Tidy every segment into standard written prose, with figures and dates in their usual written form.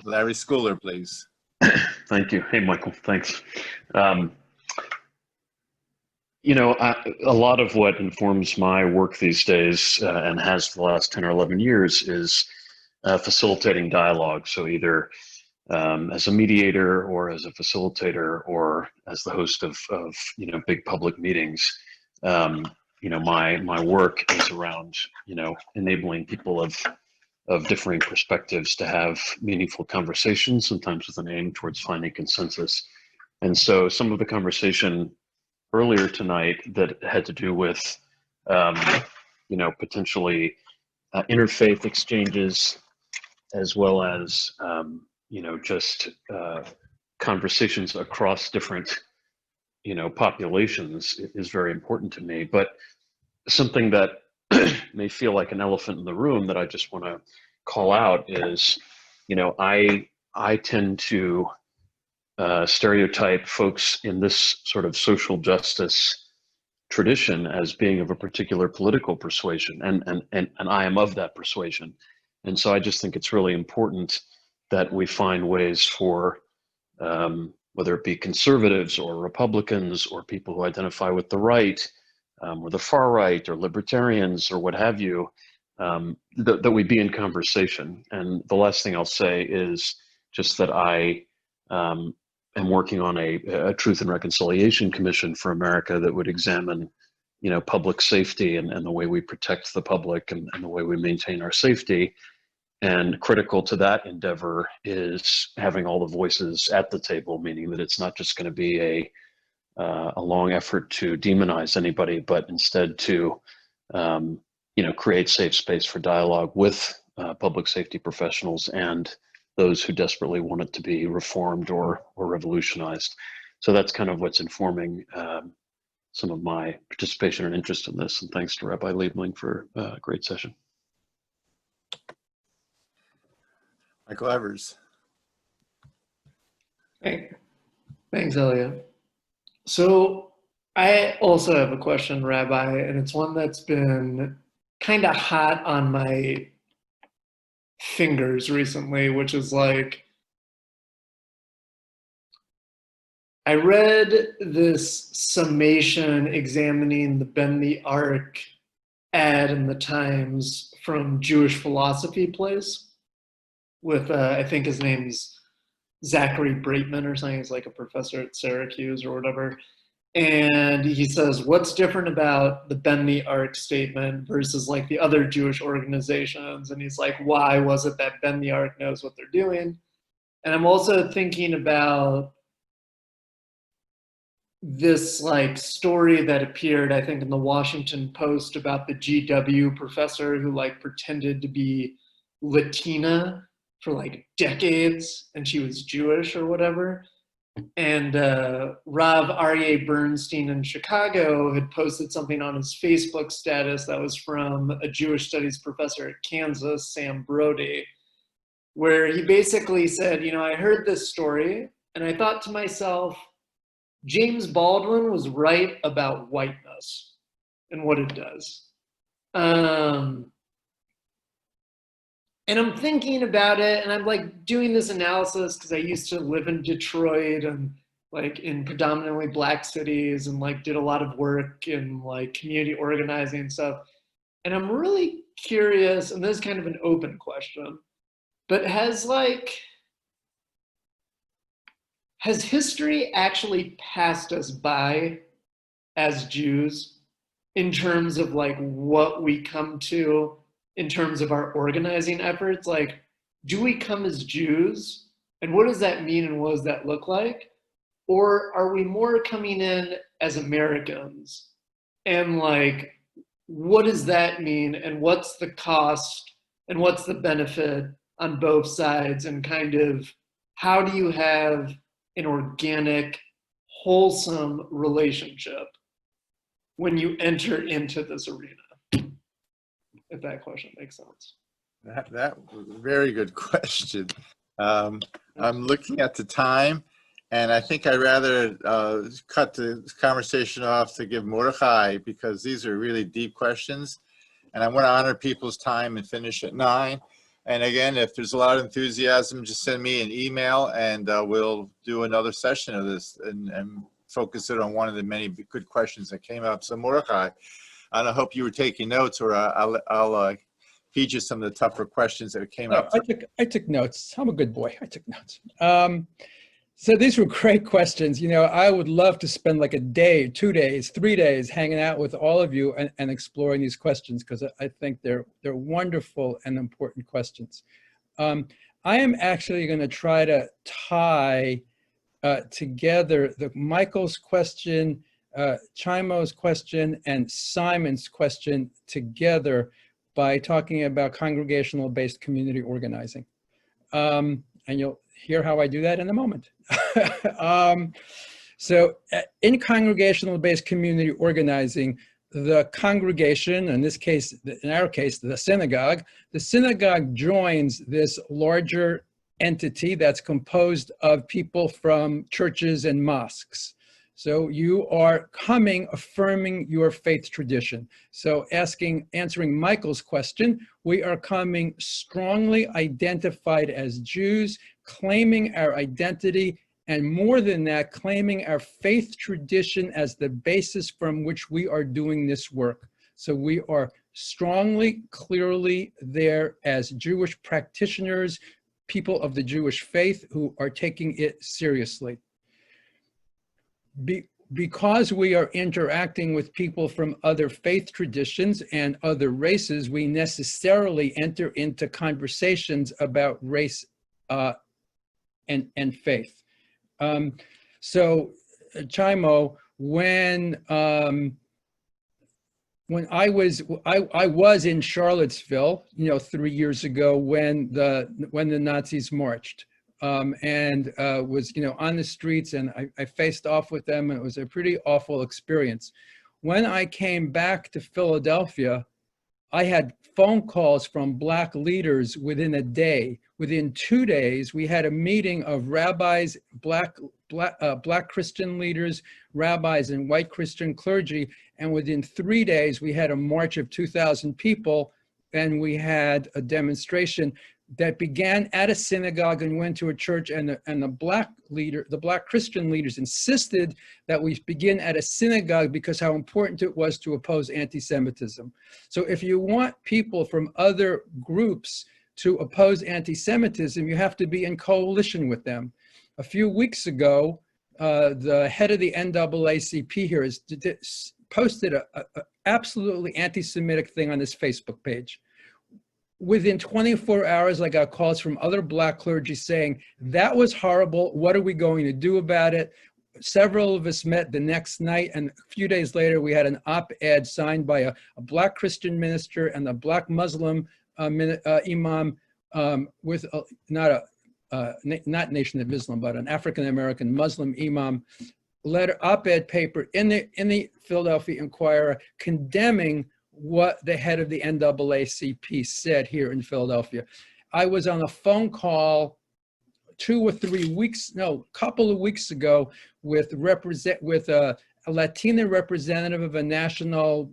Larry Schooler, please. Thank you. Hey, Michael, thanks. You know, a lot of what informs my work these days and has for the last 10 or 11 years is facilitating dialogue. So either as a mediator or as a facilitator or as the host of big public meetings. My work is around, enabling people of differing perspectives to have meaningful conversations, sometimes with an aim towards finding consensus. And so some of the conversation earlier tonight that had to do with, potentially interfaith exchanges, as well as, just conversations across different, populations is very important to me. But something that may feel like an elephant in the room that I just want to call out is, I tend to stereotype folks in this sort of social justice tradition as being of a particular political persuasion, and I am of that persuasion. And so I just think it's really important that we find ways for, whether it be conservatives or Republicans or people who identify with the right, or the far right or libertarians or what have you, that we be in conversation. And the last thing I'll say is just that I am working on a Truth and Reconciliation Commission for America that would examine, public safety and the way we protect the public and the way we maintain our safety. And critical to that endeavor is having all the voices at the table, meaning that it's not just going to be a long effort to demonize anybody, but instead to, create safe space for dialogue with public safety professionals and those who desperately want it to be reformed or revolutionized. So that's kind of what's informing some of my participation and interest in this. And thanks to Rabbi Liebling for a great session. Michael Evers. Hey. Thanks, Elliot. So I also have a question, Rabbi, and it's one that's been kind of hot on my fingers recently, which is like, I read this summation examining the Bend the Arc ad in the Times from Jewish Philosophy Place with, I think his name's Zachary Breitman or something. He's like a professor at Syracuse or whatever. And he says, what's different about the Bend the Arc statement versus like the other Jewish organizations? And he's like, why was it that Bend the Arc knows what they're doing? And I'm also thinking about this like story that appeared, I think, in the Washington Post about the GW professor who like pretended to be Latina for like decades and she was Jewish or whatever. And Rav Aryeh Bernstein in Chicago had posted something on his Facebook status that was from a Jewish studies professor at Kansas, Sam Brody, where he basically said, I heard this story and I thought to myself, James Baldwin was right about whiteness and what it does. And I'm thinking about it and I'm like doing this analysis because I used to live in Detroit and like in predominantly Black cities and like did a lot of work in like community organizing and stuff. And I'm really curious, and this is kind of an open question, but has history actually passed us by as Jews in terms of like what we come to in terms of our organizing efforts? Like, do we come as Jews? And what does that mean and what does that look like? Or are we more coming in as Americans? And like, what does that mean? And what's the cost? And what's the benefit on both sides? And kind of, how do you have an organic, wholesome relationship when you enter into this arena? If that question makes sense. That was a very good question. I'm looking at the time, and I think I'd rather cut the conversation off to give Mordechai, because these are really deep questions, and I want to honor people's time and finish at 9. And again, if there's a lot of enthusiasm, just send me an email and we'll do another session of this and focus it on one of the many good questions that came up. So Mordecai, I hope you were taking notes, or I'll feed you some of the tougher questions that came up. I took notes. I'm a good boy. I took notes. So these were great questions. You know, I would love to spend like a day, 2 days, 3 days hanging out with all of you and exploring these questions, because I think they're wonderful and important questions. I am actually going to try to tie together Michael's question, Chimo's question, and Simon's question together by talking about congregational-based community organizing. And you'll hear how I do that in a moment. So in congregational-based community organizing, the congregation, in this case, in our case, the synagogue joins this larger entity that's composed of people from churches and mosques. So you are coming, affirming your faith tradition. So answering Michael's question, we are coming strongly identified as Jews, claiming our identity, and more than that, claiming our faith tradition as the basis from which we are doing this work. So we are strongly, clearly there as Jewish practitioners, people of the Jewish faith who are taking it seriously. Because we are interacting with people from other faith traditions and other races, we necessarily enter into conversations about race and faith. So, Chimo, when I was in Charlottesville, 3 years ago when the Nazis marched. And was, on the streets, and I faced off with them, and it was a pretty awful experience. When I came back to Philadelphia, I had phone calls from Black leaders within a day. Within 2 days, we had a meeting of rabbis, Black Christian leaders, rabbis, and white Christian clergy. And within 3 days, we had a march of 2,000 people, and we had a demonstration that began at a synagogue and went to a church, and the Black Christian leaders insisted that we begin at a synagogue because how important it was to oppose anti-Semitism. So if you want people from other groups to oppose anti-Semitism, you have to be in coalition with them. A few weeks ago, the head of the NAACP here has posted a absolutely anti-Semitic thing on his Facebook page. Within 24 hours, I got calls from other Black clergy saying, that was horrible. What are we going to do about it? Several of us met the next night, and a few days later, we had an op-ed signed by a Black Christian minister and a Black Muslim imam with not Nation of Islam, but an African-American Muslim imam, op-ed paper in the Philadelphia Inquirer couldning what the head of the NAACP said here in Philadelphia. I was on a phone call a couple of weeks ago with a Latina representative of a national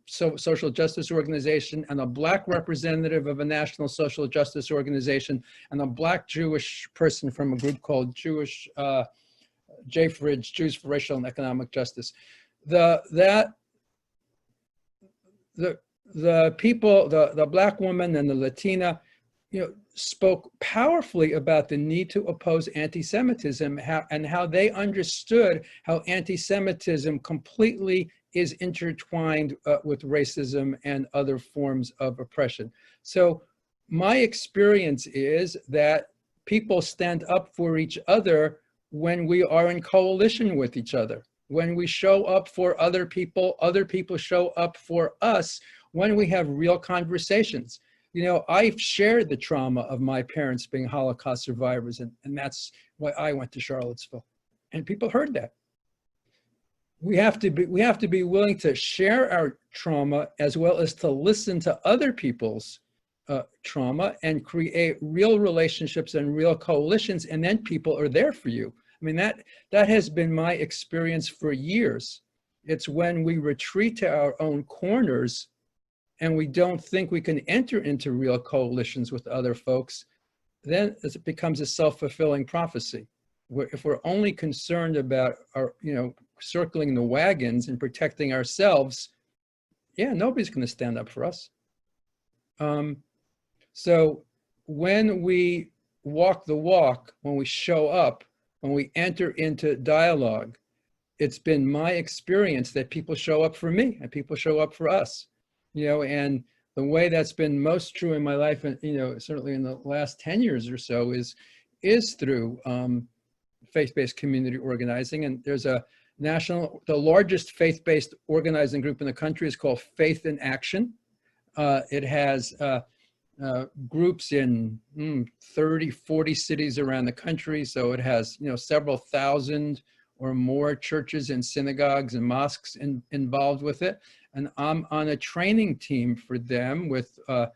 social justice organization, and a Black representative of a national social justice organization, and a Black Jewish person from a group called Jewish JFRIJ, Jews for Racial and Economic Justice. The people, the Black woman and the Latina, spoke powerfully about the need to oppose anti-Semitism, and how they understood how anti-Semitism completely is intertwined with racism and other forms of oppression. So my experience is that people stand up for each other when we are in coalition with each other. When we show up for other people show up for us when we have real conversations. I've shared the trauma of my parents being Holocaust survivors, and that's why I went to Charlottesville. And people heard that. We have to be willing to share our trauma as well as to listen to other people's trauma and create real relationships and real coalitions, and then people are there for you. I mean, that has been my experience for years. It's when we retreat to our own corners and we don't think we can enter into real coalitions with other folks, then it becomes a self-fulfilling prophecy. If we're only concerned about our, circling the wagons and protecting ourselves, yeah, nobody's going to stand up for us. So when we walk the walk, when we show up, when we enter into dialogue, it's been my experience that people show up for me and people show up for us, and the way that's been most true in my life, and certainly in the last 10 years or so, is through faith-based community organizing. And there's the largest faith-based organizing group in the country is called Faith in Action. It has groups in 30, 40 cities around the country. So it has, several thousand or more churches and synagogues and mosques involved with it. And I'm on a training team for them with 4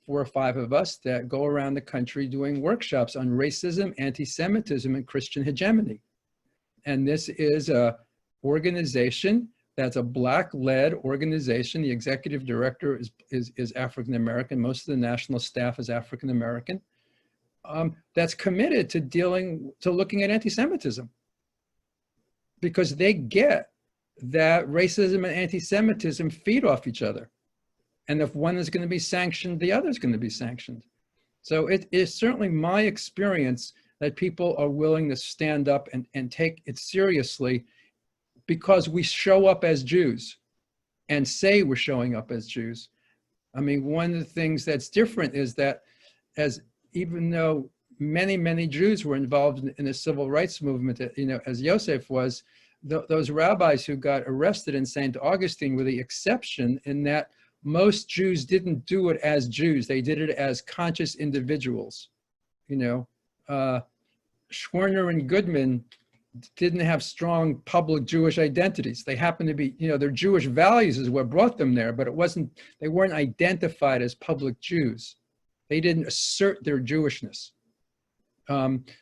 or 5 of us that go around the country doing workshops on racism, anti-Semitism, and Christian hegemony. And this is a organization that's a Black-led organization. The executive director is African-American. Most of the national staff is African-American. That's committed to looking at anti-Semitism, because they get that racism and anti-Semitism feed off each other. And if one is going to be sanctioned, the other is going to be sanctioned. So it is certainly my experience that people are willing to stand up and take it seriously, because we show up as Jews and say we're showing up as Jews. I mean, one of the things that's different is that even though many, many Jews were involved in the civil rights movement, as Yosef was, those rabbis who got arrested in St. Augustine were the exception, in that most Jews didn't do it as Jews. They did it as conscious individuals. Schwerner and Goodman didn't have strong public Jewish identities. They happened to be, their Jewish values is what brought them there, but they weren't identified as public Jews. They didn't assert their Jewishness.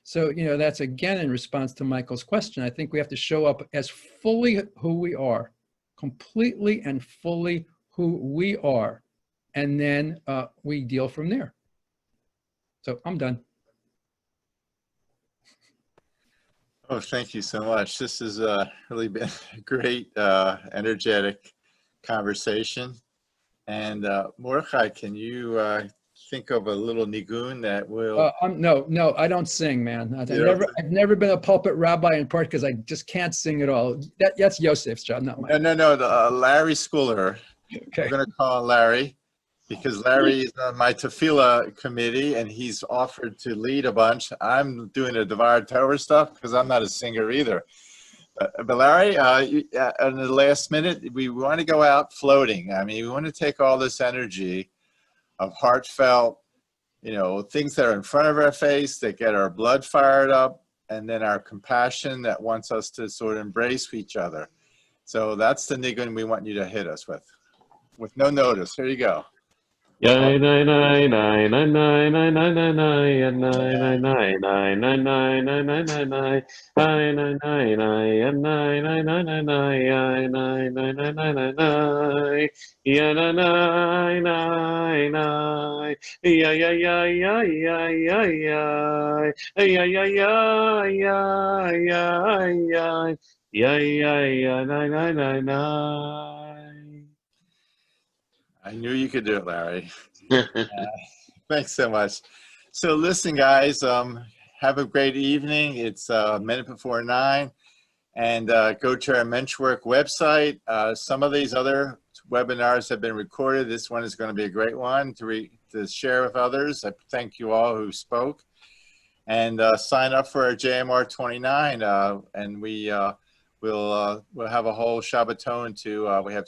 So, that's again in response to Michael's question. I think we have to show up as fully who we are, completely and fully who we are, and then we deal from there. So I'm done. Oh, thank you so much. This has really been a great, energetic conversation. And Mordechai, can you think of a little nigun that will? No, I don't sing, man. I've never been a pulpit rabbi, in part because I just can't sing at all. That's Yosef's job, not mine. No. Larry Schooler. Okay. I'm going to call Larry, because Larry is on my tefillah committee and he's offered to lead a bunch. I'm doing the Devar Torah stuff because I'm not a singer either. But Larry, in the last minute, we want to go out floating. I mean, we want to take all this energy of heartfelt, things that are in front of our face that get our blood fired up, and then our compassion that wants us to sort of embrace each other. So that's the nigun we want you to hit us with no notice. Here you go. I knew you could do it, Larry. Thanks so much. So listen, guys, have a great evening. It's a minute before 9. And go to our Menschwork website. Some of these other webinars have been recorded. This one is going to be a great one to share with others. I thank you all who spoke. And sign up for our JMR 29. And we'll have a whole Shabbaton to, we have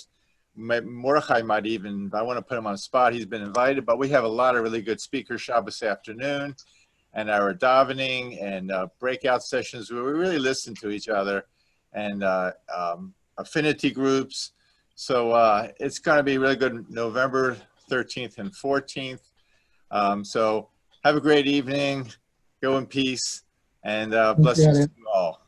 Mordechai might even, I want to put him on the spot. He's been invited, but we have a lot of really good speakers Shabbos afternoon, and our davening and breakout sessions where we really listen to each other, and affinity groups. So it's going to be really good November 13th and 14th. So have a great evening. Go in peace, and blessings to you all.